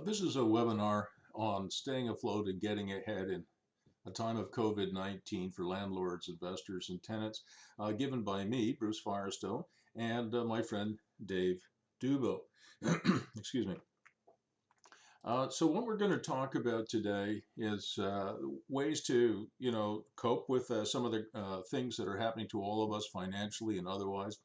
This is a webinar on staying afloat and getting ahead in a time of COVID-19 for landlords, investors, and tenants, given by me, Bruce Firestone, and my friend Dave Dubeau. Excuse me. So what we're going to talk about today is ways to, cope with some of the things that are happening to all of us financially and otherwise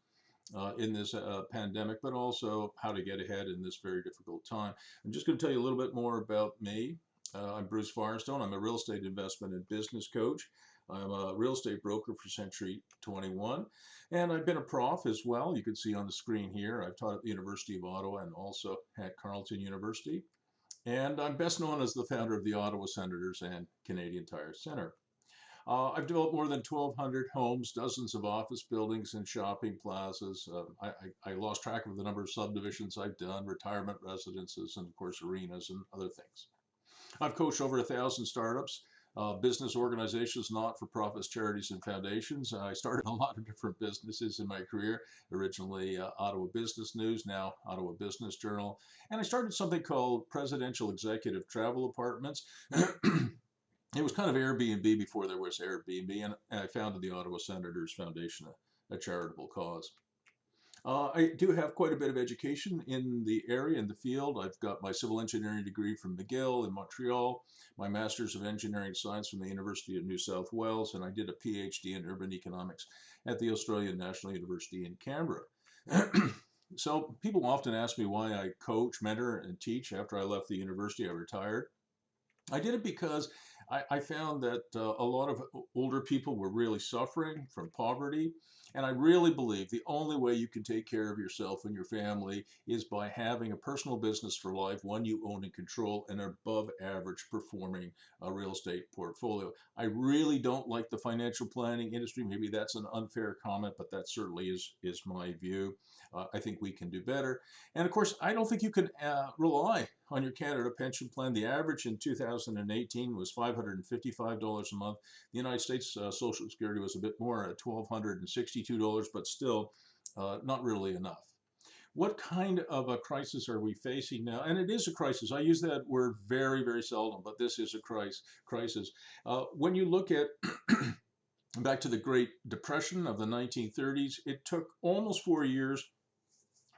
in this pandemic, but also how to get ahead in this very difficult time. I'm just going to tell you a little bit more about me. I'm Bruce Firestone. I'm a real estate investment and business coach. I'm a real estate broker for Century 21, and I've been a prof as well. You can see on the screen here, I've taught at the University of Ottawa and also at Carleton University. And I'm best known as the founder of the Ottawa Senators and Canadian Tire Center. I've developed more than 1,200 homes, dozens of office buildings and shopping plazas. I lost track of the number of subdivisions I've done, retirement residences, and of course arenas and other things. I've coached over 1,000 startups, business organizations, not-for-profits, charities, and foundations. I started a lot of different businesses in my career, originally Ottawa Business News, now Ottawa Business Journal. And I started something called Presidential Executive Travel Apartments. It was kind of Airbnb before there was Airbnb, and I founded the Ottawa Senators Foundation, a charitable cause. I do have quite a bit of education in the area, in the field. I've got my civil engineering degree from McGill in Montreal, my Master's of Engineering Science from the University of New South Wales, and I did a PhD in urban economics at the Australian National University in Canberra. So people often ask me why I coach, mentor, and teach. After I left the university, I retired. I did it because I found that a lot of older people were really suffering from poverty. And I really believe the only way you can take care of yourself and your family is by having a personal business for life, one you own and control, and an above average performing real estate portfolio. I really don't like the financial planning industry. Maybe that's an unfair comment, but that certainly is my view. I think we can do better. And of course, I don't think you can rely on your Canada pension plan. The average in 2018 was $555 a month. The United States Social Security was a bit more at $1,262, but still not really enough. What kind of a crisis are we facing now? And it is a crisis. I use that word very, very seldom, but this is a crisis. When you look at back to the Great Depression of the 1930s, it took almost 4 years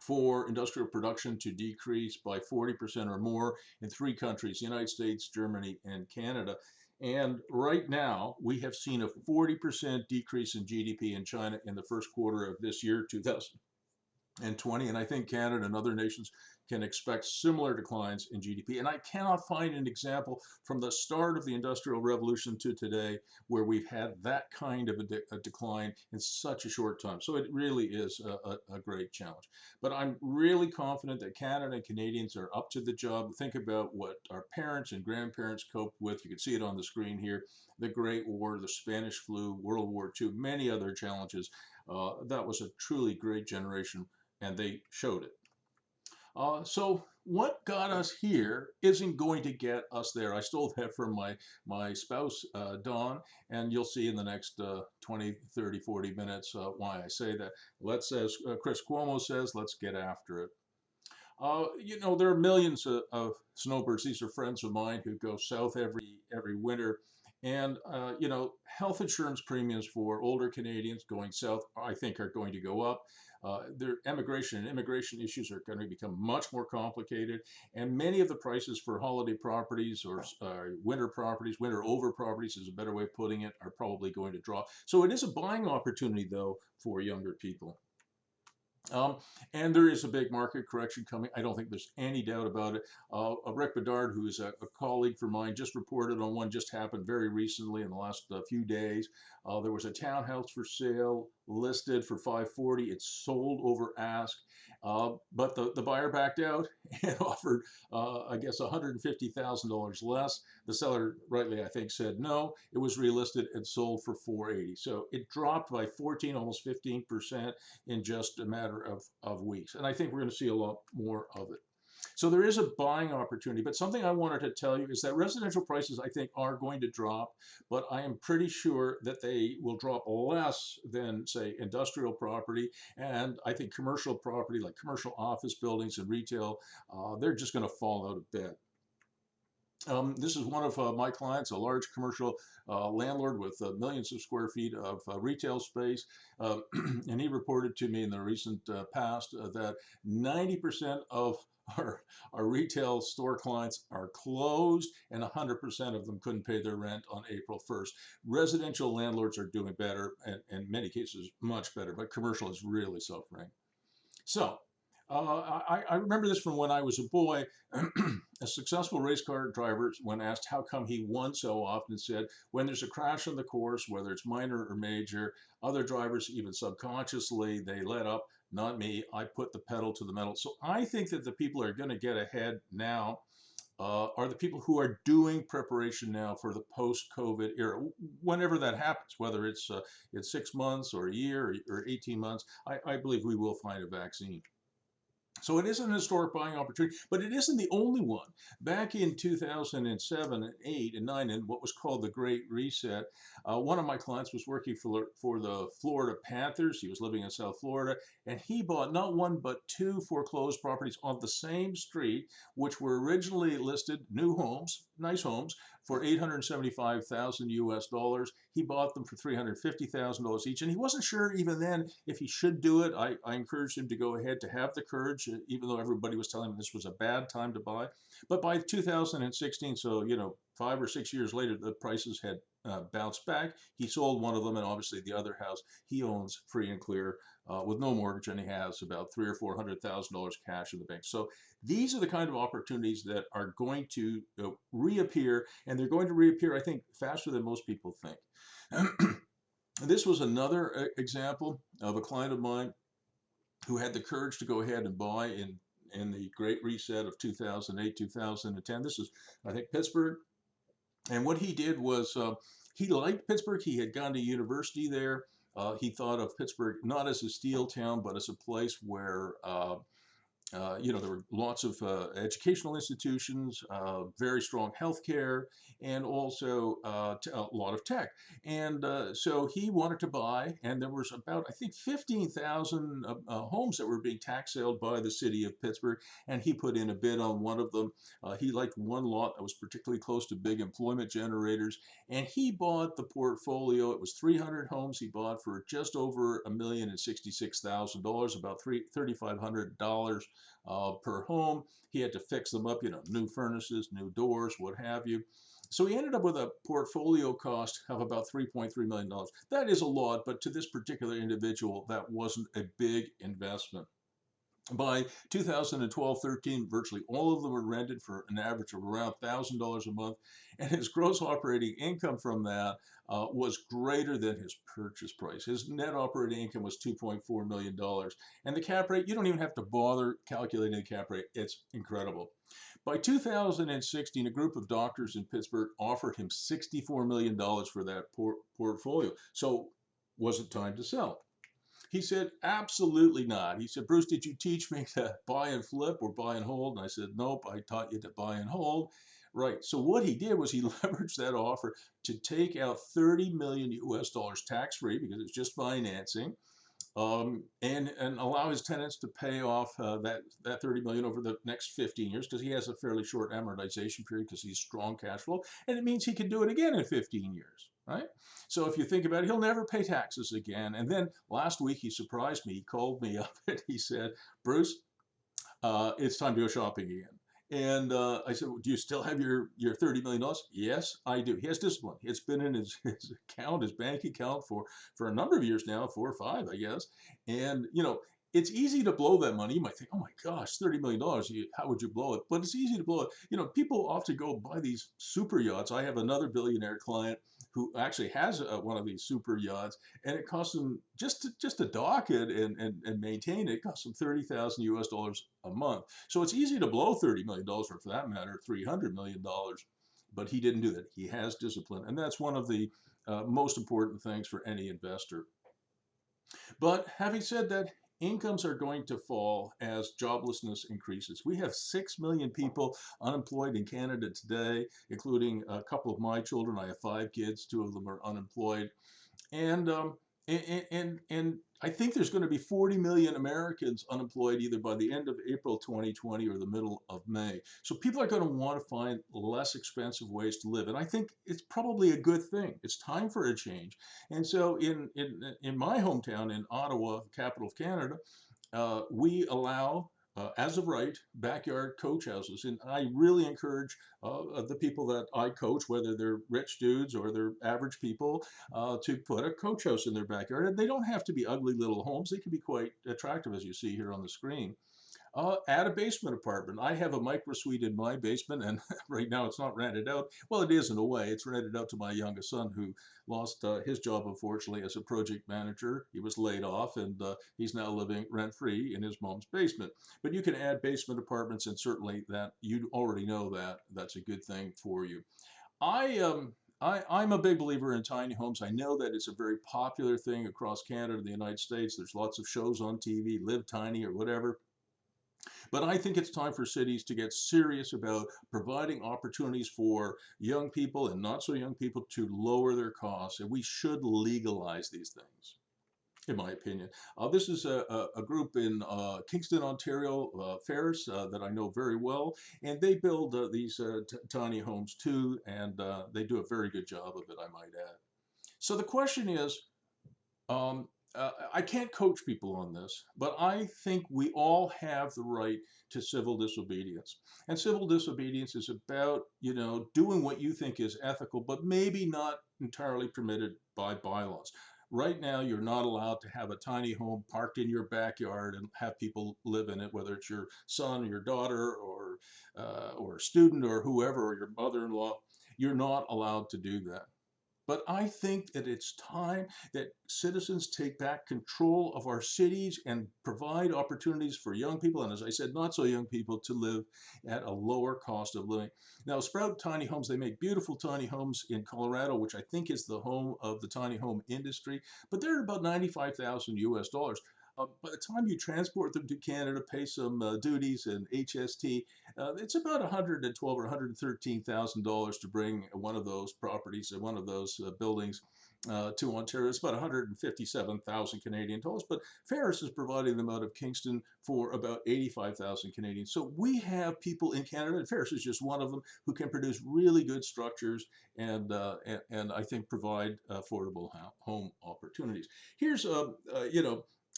for industrial production to decrease by 40% or more in 3 countries, the United States, Germany, and Canada. And right now, we have seen a 40% decrease in GDP in China in the first quarter of this year, 2020. And I think Canada and other nations can expect similar declines in GDP. And I cannot find an example from the start of the Industrial Revolution to today where we've had that kind of a decline in such a short time. So it really is a great challenge. But I'm really confident that Canada and Canadians are up to the job. Think about what our parents and grandparents coped with. You can see it on the screen here. The Great War, the Spanish flu, World War II, many other challenges. That was a truly great generation, and they showed it. So what got us here isn't going to get us there. I stole that from my spouse, Dawn, and you'll see in the next 20, 30, 40 minutes why I say that. Let's, as Chris Cuomo says, let's get after it. There are millions of snowbirds. These are friends of mine who go south every winter. And, health insurance premiums for older Canadians going south, I think, are going to go up. Their immigration and immigration issues are going to become much more complicated. And many of the prices for holiday properties or winter properties, winter over properties is a better way of putting it, are probably going to drop. So it is a buying opportunity, though, for younger people. And there is a big market correction coming. I don't think there's any doubt about it. Rick Bedard, who is a colleague for mine, just reported on one just happened very recently in the last few days. There was a townhouse for sale listed for $540. It's sold over ask, but the buyer backed out and offered, I guess, $150,000 less. The seller, rightly, I think, said no. It was relisted and sold for $480. So it dropped by 14, almost 15% in just a matter of weeks. And I think we're going to see a lot more of it. So there is a buying opportunity, but something I wanted to tell you is that residential prices, I think, are going to drop, but I am pretty sure that they will drop less than, say, industrial property. And I think commercial property, like commercial office buildings and retail, they're just going to fall out of bed. This is one of my clients, a large commercial landlord with millions of square feet of retail space. And he reported to me in the recent past that 90% of our, our retail store clients are closed, and 100% of them couldn't pay their rent on April 1st. Residential landlords are doing better, and in many cases, much better, but commercial is really suffering. So, I remember this from when I was a boy. A successful race car driver, when asked how come he won so often, said, when there's a crash on the course, whether it's minor or major, other drivers, even subconsciously, they let up. Not me. I put the pedal to the metal. So I think that the people who are going to get ahead now are the people who are doing preparation now for the post-COVID era, whenever that happens, whether it's 6 months or a year or 18 months. I believe we will find a vaccine. So it is an historic buying opportunity, but it isn't the only one. Back in 2007 and 8 and 9, in what was called the Great Reset, one of my clients was working for the Florida Panthers. He was living in South Florida, and he bought not one but two foreclosed properties on the same street, which were originally listed new homes, nice homes, for 875,000 US dollars. He bought them for $350,000 each, and he wasn't sure even then if he should do it. I encouraged him to go ahead, to have the courage, even though everybody was telling him this was a bad time to buy. But by 2016, so 5 or 6 years later, the prices had bounced back. He sold one of them, and obviously the other house he owns free and clear with no mortgage, and he has about $300,000 or $400,000 cash in the bank. So these are the kind of opportunities that are going to reappear, and they're going to reappear, I think, faster than most people think. This was another example of a client of mine who had the courage to go ahead and buy in the Great Reset of 2008, 2010. This is, I think, Pittsburgh. And what he did was he liked Pittsburgh. He had gone to university there. He thought of Pittsburgh not as a steel town, but as a place where there were lots of educational institutions, very strong healthcare, and also a lot of tech. And so he wanted to buy, and there was about, I think, 15,000 homes that were being tax saled by the city of Pittsburgh, and he put in a bid on one of them. He liked one lot that was particularly close to big employment generators, and he bought the portfolio. It was 300 homes he bought for just over $1,066,000, about $3,500 per home. He had to fix them up, new furnaces, new doors, what have you. So he ended up with a portfolio cost of about $3.3 million. That is a lot, but to this particular individual, that wasn't a big investment. By 2012-13, virtually all of them were rented for an average of around $1,000 a month, and his gross operating income from that was greater than his purchase price. His net operating income was $2.4 million. And the cap rate, you don't even have to bother calculating the cap rate. It's incredible. By 2016, a group of doctors in Pittsburgh offered him $64 million for that portfolio. So was it time to sell? He said, absolutely not. He said, Bruce, did you teach me to buy and flip or buy and hold? And I said, nope, I taught you to buy and hold. Right. So what he did was he leveraged that offer to take out 30 million US dollars tax-free, because it's just financing, and allow his tenants to pay off that 30 million over the next 15 years, because he has a fairly short amortization period because he's strong cash flow, and it means he can do it again in 15 years, right? So if you think about it, he'll never pay taxes again. And then last week he surprised me. He called me up and he said, Bruce, it's time to go shopping again. And I said, well, do you still have your $30 million? Yes, I do. He has discipline. It's been in his account, his bank account for a number of years now, 4 or 5, I guess. And, it's easy to blow that money. You might think, oh my gosh, $30 million, how would you blow it? But it's easy to blow it. People often go buy these super yachts. I have another billionaire client who actually has one of these super yachts, and it costs them just to dock it and maintain it. It costs them 30,000 US dollars a month. So it's easy to blow $30 million, or for that matter, $300 million. But he didn't do that. He has discipline, and that's one of the most important things for any investor. But having said that, incomes are going to fall as joblessness increases. We have 6 million people unemployed in Canada today, including a couple of my children. I have 5 kids, 2 of them are unemployed. And And I think there's going to be 40 million Americans unemployed either by the end of April 2020 or the middle of May. So people are going to want to find less expensive ways to live, and I think it's probably a good thing. It's time for a change. And so in my hometown in Ottawa, capital of Canada, we allow, as of right, backyard coach houses. And I really encourage the people that I coach, whether they're rich dudes or they're average people, to put a coach house in their backyard. And they don't have to be ugly little homes. They can be quite attractive, as you see here on the screen. Add a basement apartment. I have a microsuite in my basement, and right now it's not rented out. Well, it is in a way. It's rented out to my youngest son, who lost his job, unfortunately, as a project manager. He was laid off, and he's now living rent-free in his mom's basement. But you can add basement apartments, and certainly that you already know that that's a good thing for you. I I'm a big believer in tiny homes. I know that it's a very popular thing across Canada and the United States. There's lots of shows on TV, Live Tiny or whatever. But I think it's time for cities to get serious about providing opportunities for young people and not so young people to lower their costs. And we should legalize these things, in my opinion. This is a group in Kingston, Ontario, Ferris, that I know very well. And they build these tiny homes too. And they do a very good job of it, I might add. So the question is, um, I can't coach people on this, but I think we all have the right to civil disobedience. And civil disobedience is about, doing what you think is ethical, but maybe not entirely permitted by bylaws. Right now, you're not allowed to have a tiny home parked in your backyard and have people live in it, whether it's your son or your daughter or a student or whoever, or your mother-in-law. You're not allowed to do that. But I think that it's time that citizens take back control of our cities and provide opportunities for young people, and as I said, not so young people, to live at a lower cost of living. Now, Sprout Tiny Homes, they make beautiful tiny homes in Colorado, which I think is the home of the tiny home industry, but they're about 95,000 US dollars. By the time you transport them to Canada, pay some duties and HST, it's about $112,000 or $113,000 to bring one of those properties, one of those buildings to Ontario. It's about 157,000 Canadian dollars, but Ferris is providing them out of Kingston for about 85,000 Canadian. So we have people in Canada, and Ferris is just one of them, who can produce really good structures and I think provide affordable home opportunities. Here's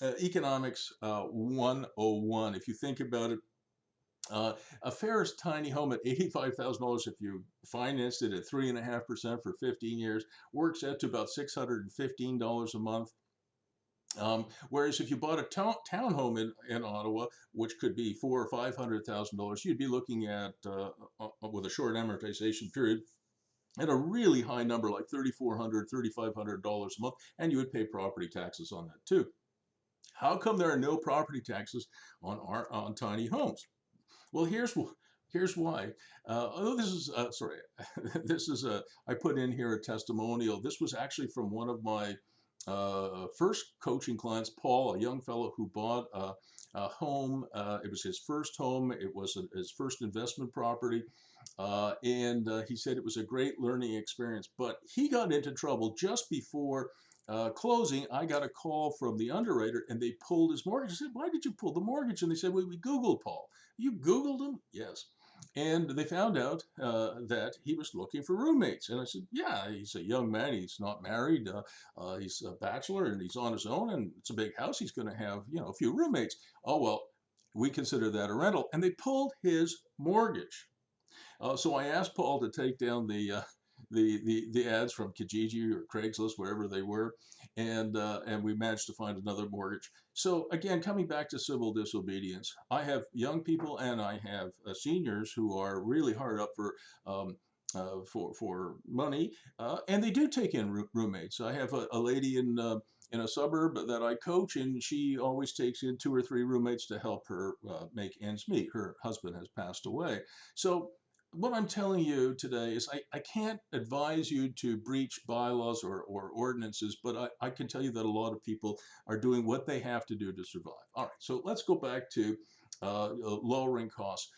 Economics 101. If you think about it, a Ferris tiny home at $85,000, if you financed it at 3.5% for 15 years, works out to about $615 a month. Whereas if you bought a townhome in Ottawa, which could be $400,000 or $500,000, you'd be looking at, with a short amortization period, at a really high number like $3,400, $3,500 a month, and you would pay property taxes on that too. How come there are no property taxes on tiny homes? Well, here's why. This is sorry. This is I put in here a testimonial. This was actually from one of my first coaching clients, Paul, a young fellow who bought a home. It was his first home. It was his first investment property. And he said it was a great learning experience, but he got into trouble just before closing. I got a call from the underwriter and they pulled his mortgage. I said, "Why did you pull the mortgage?" And they said, "We Googled Paul." "You Googled him?" "Yes." And they found out that he was looking for roommates. And I said, "Yeah, he's a young man. He's not married. He's a bachelor and he's on his own, and it's a big house. He's going to have, a few roommates." "Oh, well, we consider that a rental." And they pulled his mortgage. So I asked Paul to take down the ads from Kijiji or Craigslist, wherever they were, and we managed to find another mortgage. So again, coming back to civil disobedience, I have young people and I have seniors who are really hard up for money, and they do take in roommates. I have a lady in a suburb that I coach, and she always takes in 2 or 3 roommates to help her make ends meet. Her husband has passed away. So what I'm telling you today is I can't advise you to breach bylaws or ordinances, but I can tell you that a lot of people are doing what they have to do to survive. All right, so let's go back to lowering costs.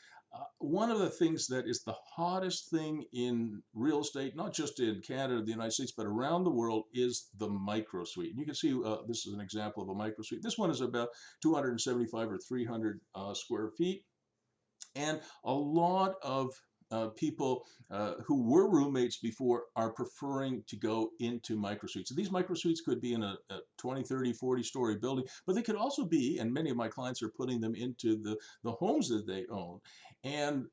One of the things that is the hottest thing in real estate, not just in Canada, the United States, but around the world, is the microsuite. And you can see this is an example of a microsuite. This one is about 275 or 300 square feet. And a lot of people who were roommates before are preferring to go into microsuites. So these microsuites could be in a 20, 30, 40-story building, but they could also be, and many of my clients are putting them into the homes that they own. And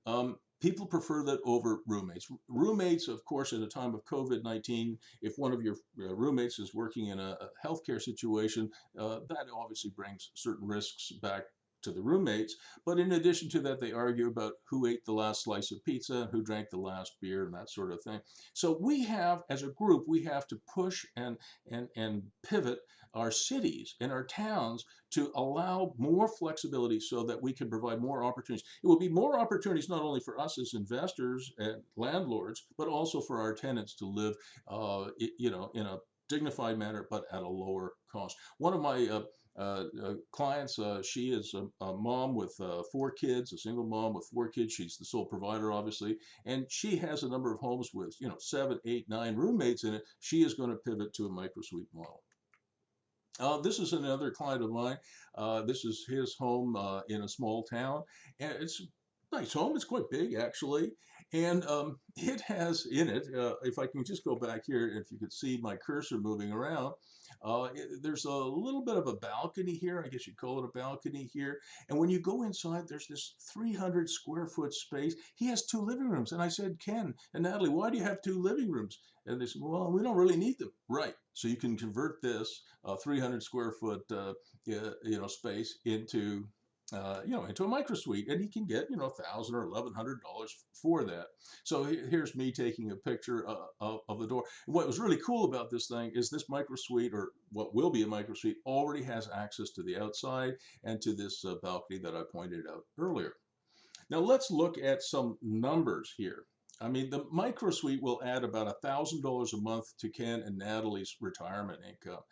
people prefer that over roommates. Roommates, of course, at a time of COVID-19, if one of your roommates is working in a healthcare situation, that obviously brings certain risks back to the roommates. But in addition to that, they argue about who ate the last slice of pizza, who drank the last beer, and that sort of thing. So we have, as a group, we have to push and pivot our cities and our towns to allow more flexibility so that we can provide more opportunities. It will be more opportunities not only for us as investors and landlords, but also for our tenants to live, in a dignified manner, but at a lower cost. One of my clients, she is a mom with 4 kids, a single mom with 4 kids. She's the sole provider, obviously, and she has a number of homes with 7, 8, 9 roommates in it. She is going to pivot to a microsuite model. This is another client of mine. This is his home in a small town, and it's a nice home. It's quite big, actually, and it has in it, if I can just go back here, if you could see my cursor moving around, there's a little bit of a balcony here. I guess you'd call it a balcony here. And when you go inside, there's this 300 square foot space. He has 2 living rooms. And I said, Ken and Natalie, why do you have 2 living rooms? And they said, well, we don't really need them. Right. So you can convert this 300 square foot space into into a microsuite, and he can get $1,000 or $1,100 for that. So here's me taking a picture of the door. And what was really cool about this thing is this microsuite, or what will be a microsuite, already has access to the outside and to this balcony that I pointed out earlier. Now let's look at some numbers here. I mean, the microsuite will add about $1,000 a month to Ken and Natalie's retirement income.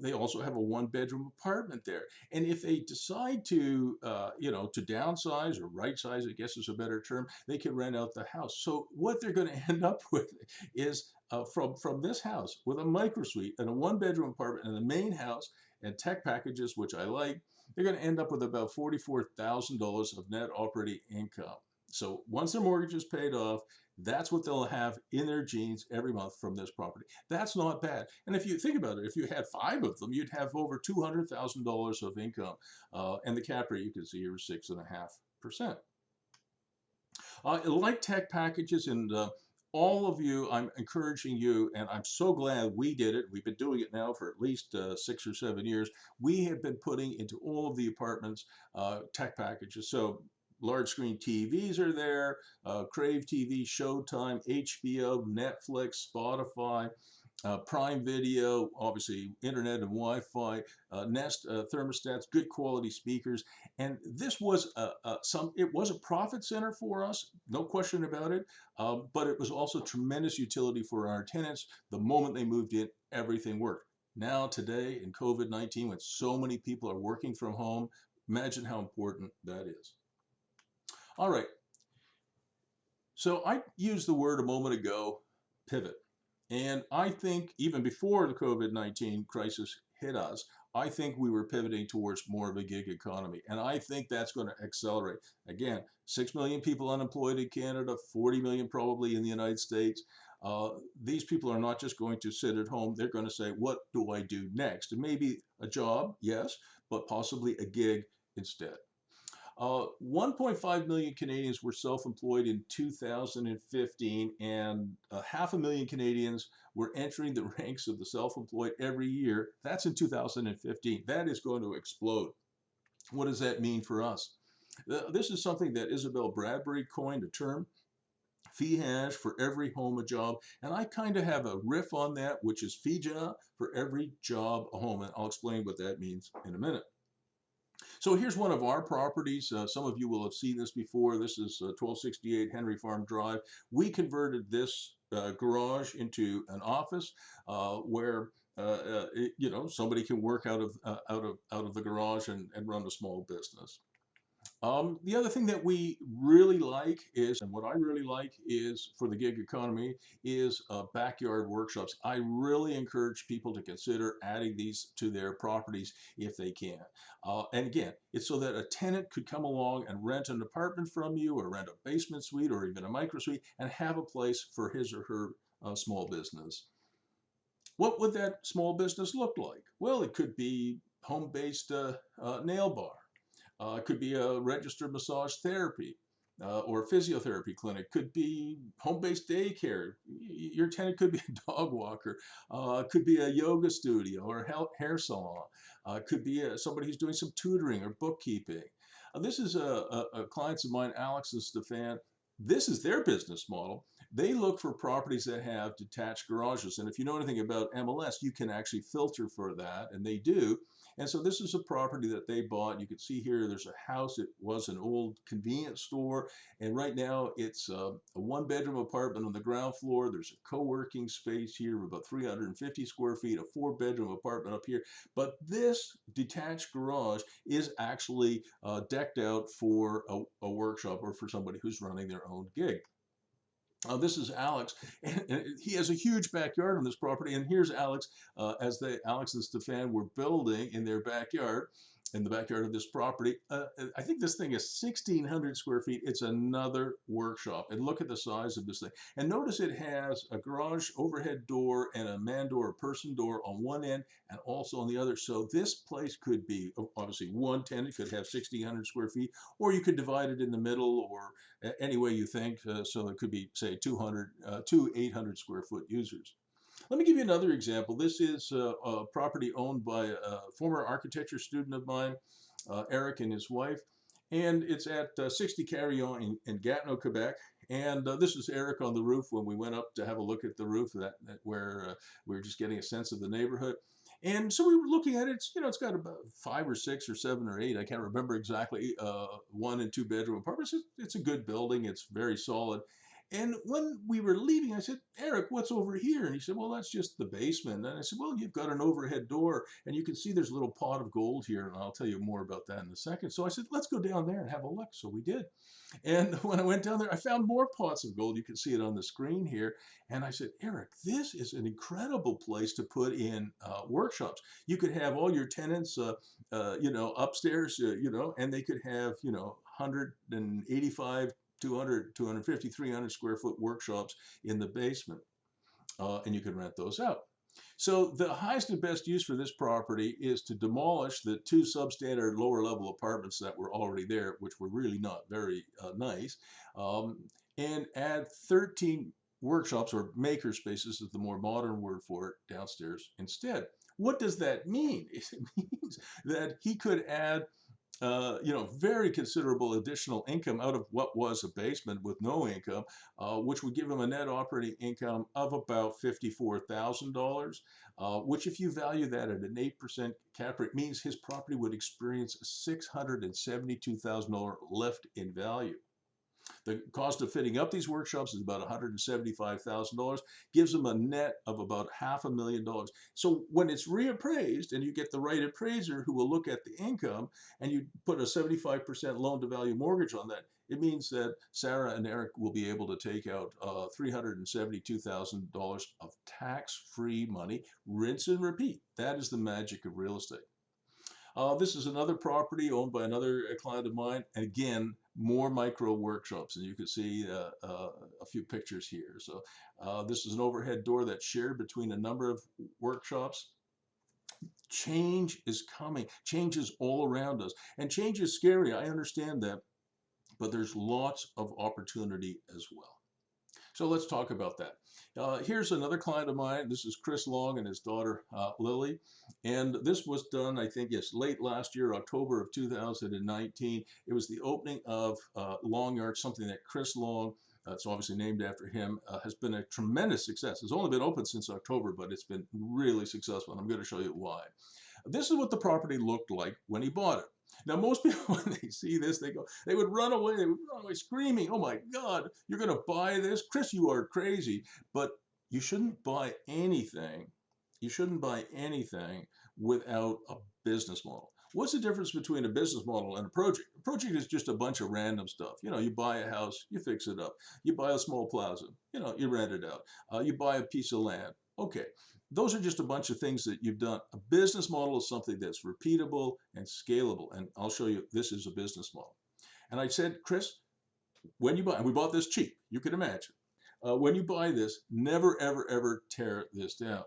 They also have a 1-bedroom apartment there. And if they decide to, to downsize or right size, I guess is a better term, they can rent out the house. So what they're going to end up with is from this house with a microsuite and a 1-bedroom apartment and the main house and tech packages, which I like, they're going to end up with about $44,000 of net operating income. So once their mortgage is paid off, that's what they'll have in their jeans every month from this property. That's not bad. And if you think about it, if you had 5 of them, you'd have over $200,000 of income. And the cap rate you can see here is 6.5%. Like tech packages, and all of you, I'm encouraging you, and I'm so glad we did it. We've been doing it now for at least 6 or 7 years. We have been putting into all of the apartments tech packages. So large screen TVs are there, Crave TV, Showtime, HBO, Netflix, Spotify, Prime Video, obviously internet and Wi-Fi, Nest thermostats, good quality speakers. And this was it was a profit center for us, no question about it, but it was also tremendous utility for our tenants. The moment they moved in, everything worked. Now today in COVID-19, when so many people are working from home, imagine how important that is. All right, so I used the word a moment ago, pivot. And I think even before the COVID-19 crisis hit us, I think we were pivoting towards more of a gig economy. And I think that's going to accelerate. Again, 6 million people unemployed in Canada, 40 million probably in the United States. These people are not just going to sit at home. They're going to say, what do I do next? And maybe a job, yes, but possibly a gig instead. 1.5 million Canadians were self-employed in 2015, and 500,000 Canadians were entering the ranks of the self-employed every year. That's in 2015. That is going to explode. What does that mean for us? This is something that Isabel Bradbury coined a term, FEHAJ, for every home a job. And I kind of have a riff on that, which is FEHAJ, for every job a home. And I'll explain what that means in a minute. So here's one of our properties. Some of you will have seen this before. This is 1268 Henry Farm Drive. We converted this garage into an office where somebody can work out of the garage and run a small business. The other thing that we really like is, and what I really like is for the gig economy, is backyard workshops. I really encourage people to consider adding these to their properties if they can. And again, it's so that a tenant could come along and rent an apartment from you, or rent a basement suite, or even a micro suite, and have a place for his or her small business. What would that small business look like? Well, it could be home-based nail bar. It could be a registered massage therapy or physiotherapy clinic. Could be home-based daycare. Your tenant could be a dog walker. Could be a yoga studio or a hair salon. Could be somebody who's doing some tutoring or bookkeeping. This is a clients of mine, Alex and Stefan. This is their business model. They look for properties that have detached garages. And if you know anything about MLS, you can actually filter for that, and they do. And so this is a property that they bought. You can see here there's a house. It was an old convenience store. And right now it's a one-bedroom apartment on the ground floor. There's a co-working space here of about 350 square feet, a four-bedroom apartment up here. But this detached garage is actually decked out for a workshop or for somebody who's running their own gig. This is Alex, and he has a huge backyard on this property. And here's Alex, Alex and Stefan were building in their backyard, in the backyard of this property. I think this thing is 1,600 square feet. It's another workshop. And look at the size of this thing. And notice it has a garage overhead door and a man door, a person door on one end and also on the other. So this place could be, obviously, one tenant could have 1,600 square feet, or you could divide it in the middle, or any way you think. So it could be, say, two 800 square foot users. Let me give you another example. This is a property owned by a former architecture student of mine, Eric, and his wife. And it's at 60 Carillon in Gatineau, Quebec. And this is Eric on the roof when we went up to have a look at the roof, where we were just getting a sense of the neighborhood. And so we were looking at it. It's got about 5 or 6 or 7 or 8. I can't remember exactly. 1 and 2 bedroom apartments. It's a good building. It's very solid. And when we were leaving, I said, Eric, what's over here? And he said, well, that's just the basement. And I said, well, you've got an overhead door, and you can see there's a little pot of gold here, and I'll tell you more about that in a second. So I said, let's go down there and have a look. So we did. And when I went down there, I found more pots of gold. You can see it on the screen here. And I said, Eric, this is an incredible place to put in workshops. You could have all your tenants, upstairs, and they could have, 185, 200, 250, 300 square foot workshops in the basement, and you can rent those out. So the highest and best use for this property is to demolish the 2 substandard lower level apartments that were already there, which were really not very nice, and add 13 workshops, or maker spaces is the more modern word for it, downstairs instead. What does that mean? It means that he could add very considerable additional income out of what was a basement with no income, which would give him a net operating income of about $54,000, which, if you value that at an 8% cap rate, means his property would experience a $672,000 lift in value. The cost of fitting up these workshops is about $175,000, gives them a net of about $500,000. So when it's reappraised and you get the right appraiser who will look at the income, and you put a 75% loan to value mortgage on that, it means that Sarah and Eric will be able to take out $372,000 of tax-free money, rinse and repeat. That is the magic of real estate. This is another property owned by another client of mine. And again, more micro workshops. And you can see a few pictures here. So this is an overhead door that's shared between a number of workshops. Change is coming. Change is all around us. And change is scary. I understand that. But there's lots of opportunity as well. So let's talk about that. Here's another client of mine. This is Chris Long and his daughter, Lily. And this was done, I think, yes, late last year, October of 2019. It was the opening of Long Yard, something that Chris Long, it's obviously named after him, has been a tremendous success. It's only been open since October, but it's been really successful. And I'm going to show you why. This is what the property looked like when he bought it. Now, most people, when they see this, they would run away. They would run away screaming, oh my God, you're going to buy this? Chris, you are crazy. But you shouldn't buy anything. You shouldn't buy anything without a business model. What's the difference between a business model and a project? A project is just a bunch of random stuff. You know, you buy a house, you fix it up. You buy a small plaza, you know, you rent it out. You buy a piece of land. Okay, those are just a bunch of things that you've done. A business model is something that's repeatable and scalable. And I'll show you, this is a business model. And I said, Chris, when you buy, and we bought this cheap, you can imagine. When you buy this, never, ever, ever tear this down.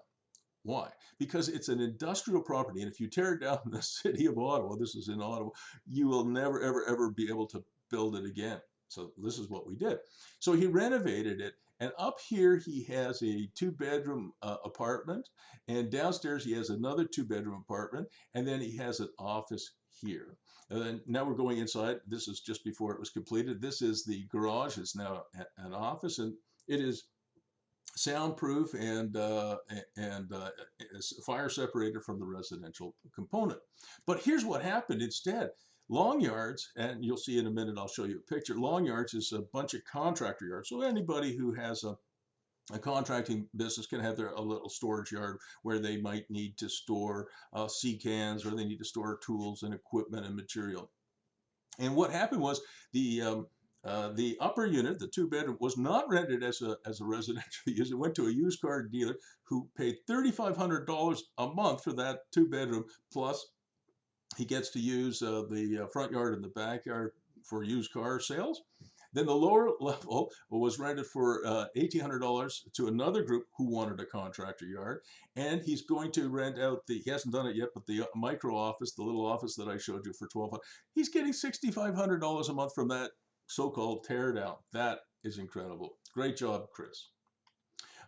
Why? Because it's an industrial property, and if you tear it down in the city of Ottawa, this is in Ottawa, you will never, ever, ever be able to build it again. So this is what we did. So he renovated it, and up here he has a 2-bedroom apartment, and downstairs he has another 2-bedroom apartment, and then he has an office here. And then now we're going inside. This is just before it was completed. This is the garage. It's now an office, and it is soundproof and fire separated from the residential component. But here's what happened instead. Long yards, and you'll see in a minute, I'll show you a picture. Long yards is a bunch of contractor yards. So anybody who has a contracting business can have a little storage yard where they might need to store sea cans, or they need to store tools and equipment and material. And what happened was the upper unit, the 2-bedroom, was not rented as a residential use. It went to a used car dealer who paid $3,500 a month for that 2-bedroom. Plus, he gets to use the front yard and the backyard for used car sales. Then the lower level was rented for $1,800 to another group who wanted a contractor yard. And he's going to rent out he hasn't done it yet, but the micro office, the little office that I showed you for $1,200. He's getting $6,500 a month from that so-called tear down. That is incredible. Great job, Chris.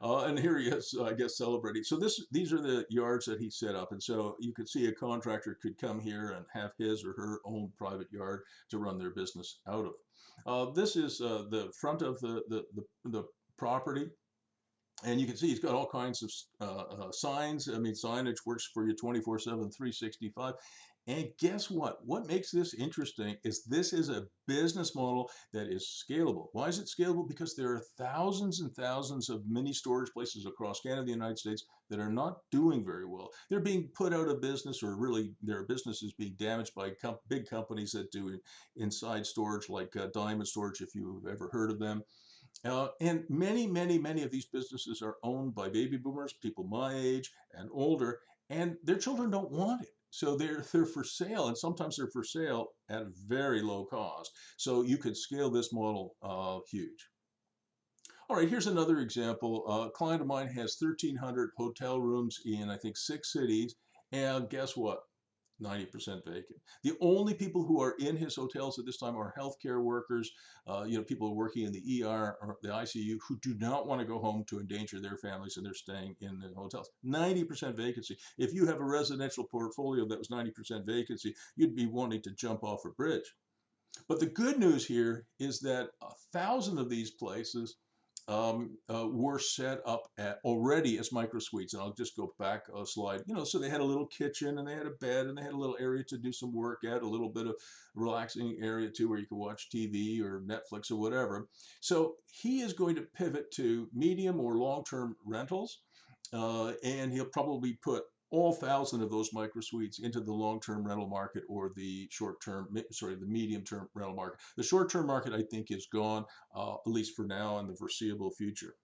And here he is, I guess, celebrating. So these are the yards that he set up. And so you could see a contractor could come here and have his or her own private yard to run their business out of. This is the front of the property. And you can see he's got all kinds of signs. I mean, signage works for you 24/7, 365. And guess what? What makes this interesting is this is a business model that is scalable. Why is it scalable? Because there are thousands and thousands of mini storage places across Canada and the United States that are not doing very well. They're being put out of business, or really their business is being damaged by big companies that do inside storage, like Diamond Storage, if you've ever heard of them. And many, many, many of these businesses are owned by baby boomers, people my age and older, and their children don't want it. So they're for sale, and sometimes they're for sale at a very low cost. So you could scale this model huge. All right, here's another example. A client of mine has 1,300 hotel rooms in, I think, 6 cities, and guess what? 90% vacant. The only people who are in his hotels at this time are healthcare workers, people working in the ER or the ICU who do not want to go home to endanger their families, and they're staying in the hotels. 90% vacancy. If you have a residential portfolio that was 90% vacancy, you'd be wanting to jump off a bridge. But the good news here is that 1,000 of these places were set up already as microsuites. And I'll just go back a slide. So they had a little kitchen, and they had a bed, and they had a little area to do some work at, a little bit of relaxing area too, where you could watch TV or Netflix or whatever. So he is going to pivot to medium or long-term rentals, and he'll probably put all 1,000 of those microsuites into the long-term rental market, or the the medium-term rental market. The short-term market, I think, is gone, at least for now and the foreseeable future.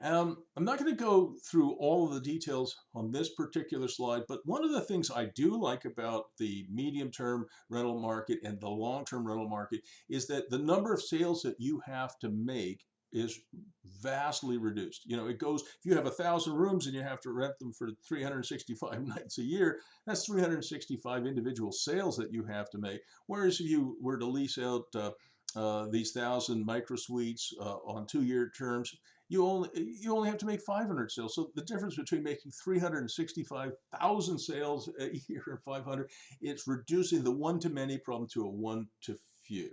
I'm not going to go through all of the details on this particular slide, but one of the things I do like about the medium-term rental market and the long-term rental market is that the number of sales that you have to make is vastly reduced. It goes, if you have 1,000 rooms and you have to rent them for 365 nights a year, that's 365 individual sales that you have to make. Whereas if you were to lease out these 1,000 microsuites on 2-year terms, you only have to make 500 sales. So the difference between making 365,000 sales a year and 500, it's reducing the one-to-many problem to a one-to-few.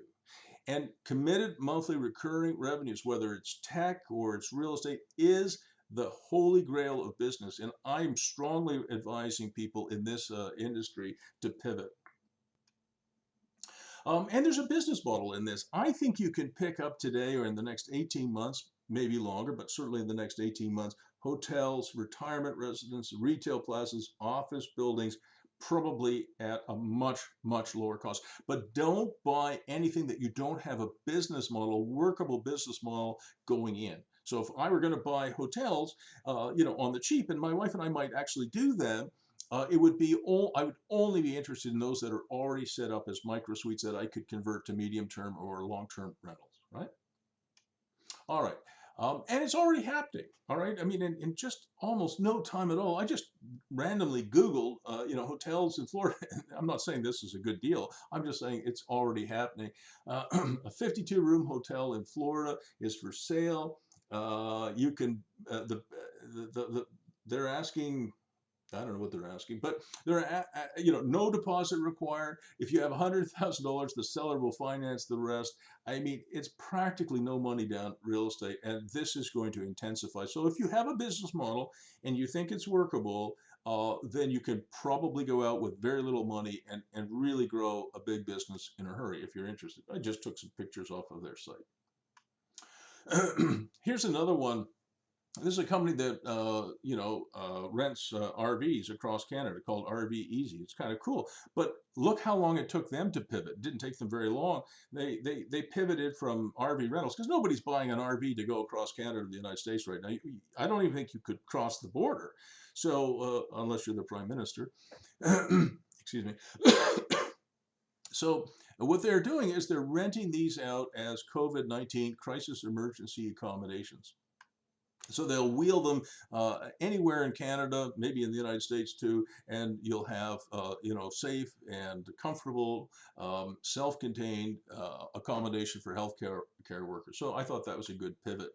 And committed monthly recurring revenues, whether it's tech or it's real estate, is the holy grail of business. And I'm strongly advising people in this industry to pivot. And there's a business model in this. I think you can pick up today, or in the next 18 months, maybe longer, but certainly in the next 18 months, hotels, retirement residences, retail plazas, office buildings, probably at a much, much lower cost. But don't buy anything that you don't have a business model, workable business model going in. So if I were going to buy hotels, on the cheap, and my wife and I might actually do that, it would be I would only be interested in those that are already set up as micro suites that I could convert to medium term or long term rentals, right? All right. And it's already happening. All right. I mean, in just almost no time at all, I just randomly Googled, hotels in Florida. I'm not saying this is a good deal. I'm just saying it's already happening. A 52-room hotel in Florida is for sale. You can, they're asking, I don't know what they're asking, but they're, no deposit required. If you have $100,000, the seller will finance the rest. I mean, it's practically no money down real estate, and this is going to intensify. So if you have a business model and you think it's workable, then you can probably go out with very little money and really grow a big business in a hurry if you're interested. I just took some pictures off of their site. Here's another one. This is a company that rents RVs across Canada called RV Easy. It's kind of cool, but look how long it took them to pivot. It didn't take them very long. They pivoted from RV rentals because nobody's buying an RV to go across Canada to the United States right now. I don't even think you could cross the border. So unless you're the Prime Minister, excuse me. So what they're doing is they're renting these out as COVID-19 crisis emergency accommodations. So they'll wheel them anywhere in Canada, maybe in the United States too, and you'll have safe and comfortable, self-contained accommodation for healthcare workers. So I thought that was a good pivot.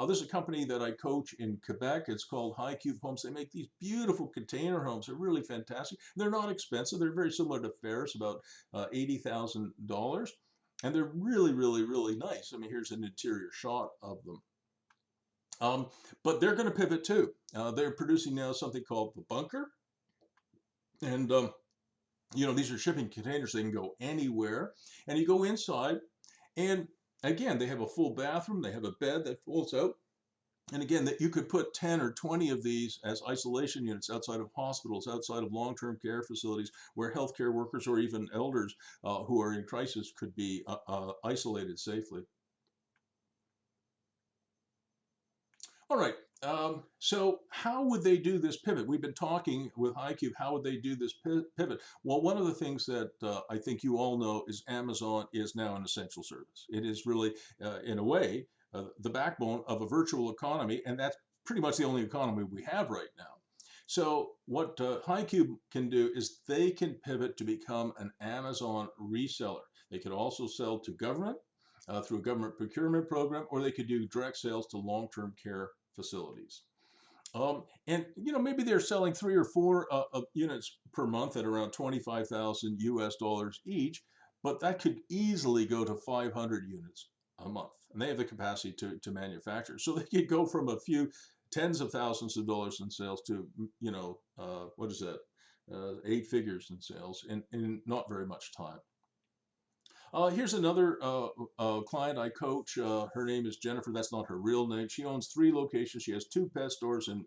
There's a company that I coach in Quebec. It's called High Cube Homes. They make these beautiful container homes. They're really fantastic. They're not expensive. They're very similar to Ferris, about $80,000, and they're really, really, really nice. I mean, here's an interior shot of them. But they're going to pivot too. They're producing now something called the bunker. And, these are shipping containers. They can go anywhere. And you go inside. And again, they have a full bathroom. They have a bed that folds out. And again, that you could put 10 or 20 of these as isolation units outside of hospitals, outside of long-term care facilities, where healthcare workers or even elders who are in crisis could be isolated safely. All right, so how would they do this pivot? We've been talking with HighCube, how would they do this pivot? Well, one of the things that I think you all know is Amazon is now an essential service. It is really, in a way, the backbone of a virtual economy, and that's pretty much the only economy we have right now. So what HighCube can do is they can pivot to become an Amazon reseller. They could also sell to government, through a government procurement program, or they could do direct sales to long-term care facilities. And maybe they're selling 3 or 4 units per month at around $25,000 each, but that could easily go to 500 units a month, and they have the capacity to manufacture. So they could go from a few tens of thousands of dollars in sales to what is that, 8 figures in sales in not very much time. Here's another client I coach. Her name is Jennifer. That's not her real name. She owns 3 locations. She has 2 pet stores and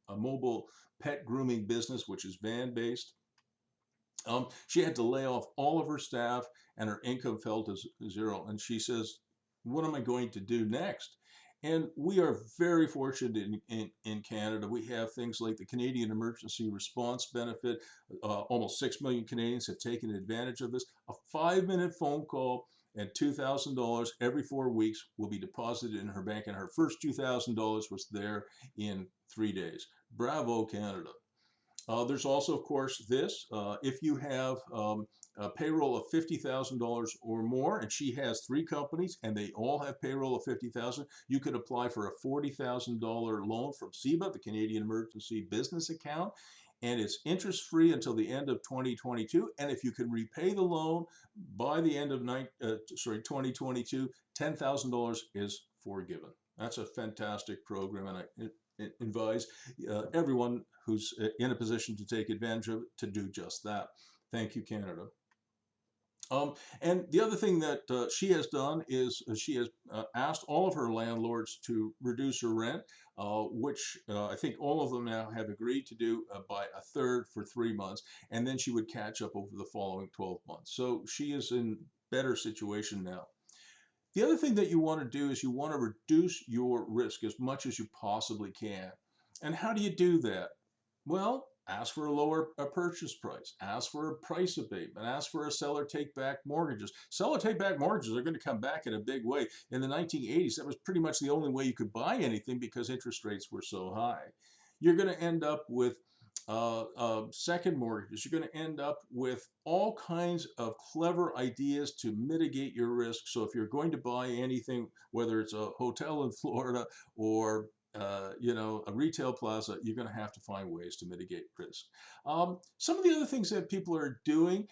a mobile pet grooming business, which is van-based. She had to lay off all of her staff, and her income fell to 0. And she says, what am I going to do next? And we are very fortunate in Canada. We have things like the Canadian Emergency Response Benefit. Almost 6 million Canadians have taken advantage of this. A 5-minute phone call and $2,000 every 4 weeks will be deposited in her bank, and her first $2,000 was there in 3 days. Bravo, Canada. There's also, of course, this. If you have a payroll of $50,000 or more, and she has 3 companies, and they all have payroll of $50,000, you could apply for a $40,000 loan from CEBA, the Canadian Emergency Business Account, and it's interest-free until the end of 2022. And if you can repay the loan by the end of 2022, $10,000 is forgiven. That's a fantastic program, and I advise everyone who's in a position to take advantage of it to do just that. Thank you, Canada. And the other thing that she has done is she has asked all of her landlords to reduce her rent, which I think all of them now have agreed to do by a third for 3 months, and then she would catch up over the following 12 months. So she is in better situation now. The other thing that you want to do is you want to reduce your risk as much as you possibly can. And how do you do that? Well, ask for a lower purchase price, ask for a price abatement, ask for a seller take back mortgages. Seller take back mortgages are going to come back in a big way. In the 1980s, that was pretty much the only way you could buy anything because interest rates were so high. You're going to end up with second mortgages. You're going to end up with all kinds of clever ideas to mitigate your risk. So if you're going to buy anything, whether it's a hotel in Florida or a retail plaza, you're going to have to find ways to mitigate risk. Some of the other things that people are doing,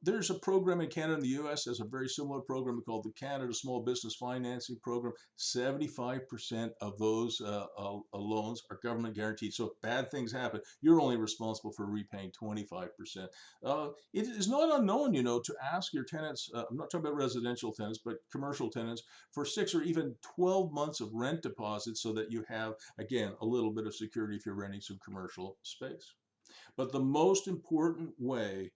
there's a program in Canada and the US has a very similar program called the Canada Small Business Financing Program. 75% of those loans are government guaranteed. So if bad things happen, you're only responsible for repaying 25%. It is not unknown, to ask your tenants, I'm not talking about residential tenants, but commercial tenants, for 6 or even 12 months of rent deposits so that you have, again, a little bit of security if you're renting some commercial space. But the most important way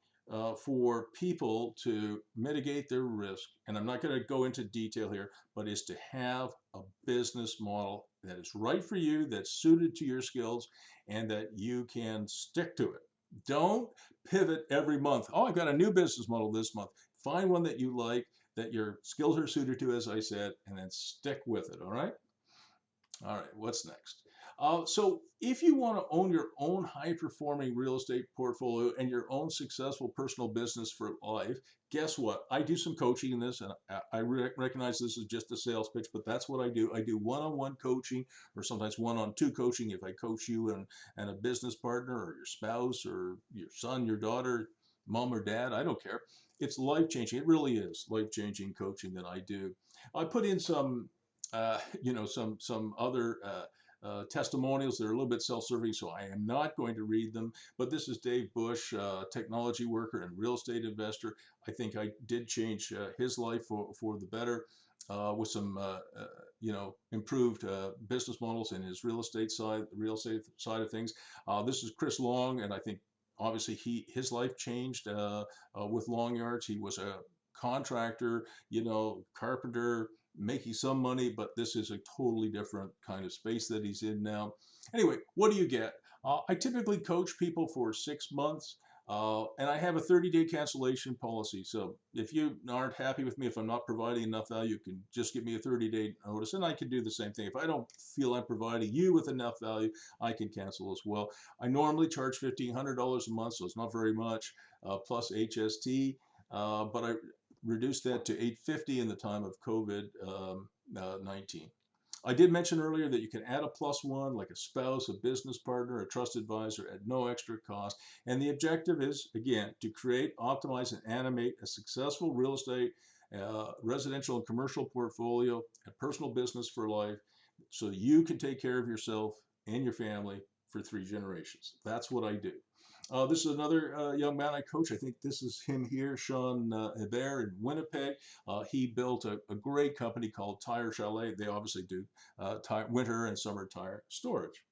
for people to mitigate their risk, and I'm not going to go into detail here, but is to have a business model that is right for you, that's suited to your skills, and that you can stick to it. Don't pivot every month. Oh, I've got a new business model this month. Find one that you like, that your skills are suited to, as I said, and then stick with it, all right? All right, what's next? So if you want to own your own high-performing real estate portfolio and your own successful personal business for life, guess what? I do some coaching in this, and I recognize this is just a sales pitch, but that's what I do. I do one-on-one coaching, or sometimes one-on-two coaching if I coach you and a business partner or your spouse or your son, your daughter, mom or dad, I don't care. It's life-changing. It really is life-changing coaching that I do. I put in some some other testimonials that are a little bit self-serving, so I am not going to read them. But this is Dave Bush, technology worker and real estate investor. I think I did change his life for the better with some, improved business models in his real estate side of things. This is Chris Long, and I think obviously his life changed with Long Yards. He was a contractor, carpenter, making some money, but this is a totally different kind of space that he's in now. Anyway, what do you get? I typically coach people for 6 months, and I have a 30-day cancellation policy. So if you aren't happy with me, if I'm not providing enough value, you can just give me a 30-day notice, and I can do the same thing. If I don't feel I'm providing you with enough value, I can cancel as well. I normally charge $1,500 a month, so it's not very much, plus HST, but I reduced that to $850 in the time of COVID-19. I did mention earlier that you can add a +1, like a spouse, a business partner, a trust advisor at no extra cost. And the objective is, again, to create, optimize, and animate a successful real estate, residential and commercial portfolio, and personal business for life, so you can take care of yourself and your family for 3 generations. That's what I do. This is another young man I coach. I think this is him here, Sean Hebert in Winnipeg. He built a great company called Tire Chalet. They obviously do winter and summer tire storage.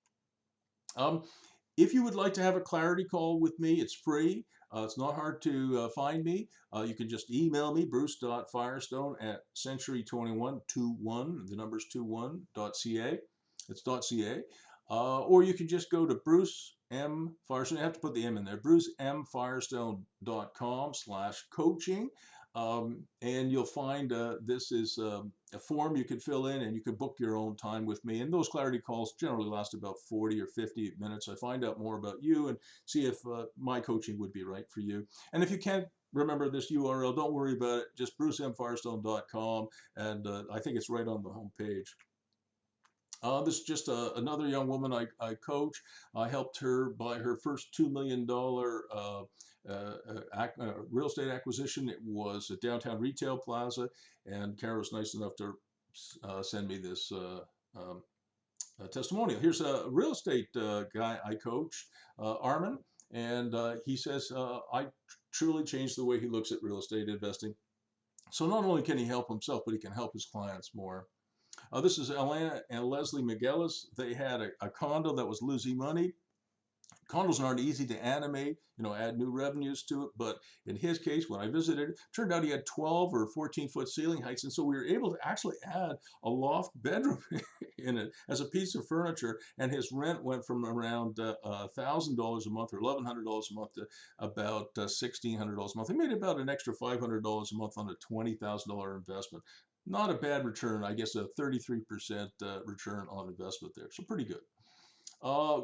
If you would like to have a clarity call with me, it's free. It's not hard to find me. You can just email me, bruce.firestone@century2121, the number's 21.ca. It's .ca. Or you can just go to Bruce M Firestone. You have to put the M in there. BruceMFirestone.com/coaching. And you'll find this is a form you can fill in, and you can book your own time with me. And those clarity calls generally last about 40 or 50 minutes. I find out more about you and see if my coaching would be right for you. And if you can't remember this URL, don't worry about it. Just BruceMFirestone.com, and I think it's right on the home page. This is just another young woman I coach. I helped her buy her first $2 million real estate acquisition. It was a downtown retail plaza, and Kara was nice enough to send me this testimonial. Here's a real estate guy I coached, Armin, and he says, I truly changed the way he looks at real estate investing. So not only can he help himself, but he can help his clients more. This is Alana and Leslie McGillis. They had a condo that was losing money. Condos aren't easy to animate, add new revenues to it. But in his case, when I visited, it turned out he had 12 or 14-foot ceiling heights. And so we were able to actually add a loft bedroom in it as a piece of furniture. And his rent went from around $1,000 a month or $1,100 a month to about $1,600 a month. He made about an extra $500 a month on a $20,000 investment. Not a bad return, I guess a 33% return on investment there. So pretty good.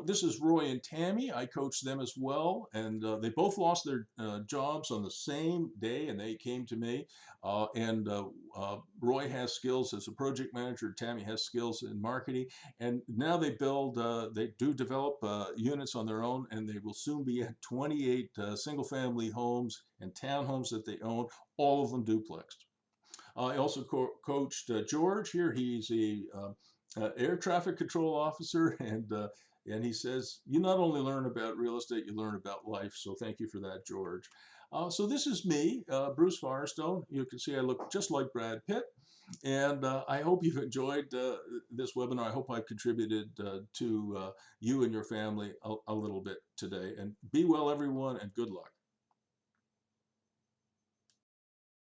This is Roy and Tammy. I coached them as well, and they both lost their jobs on the same day, and they came to me. Roy has skills as a project manager. Tammy has skills in marketing, and now they do develop units on their own, and they will soon be at 28 single-family homes and townhomes that they own, all of them duplexed. I also coached George here. He's a air traffic control officer, and he says, you not only learn about real estate, you learn about life. So thank you for that, George. So this is me, Bruce Firestone. You can see I look just like Brad Pitt. And I hope you've enjoyed this webinar. I hope I've contributed to you and your family a little bit today. And be well, everyone, and good luck.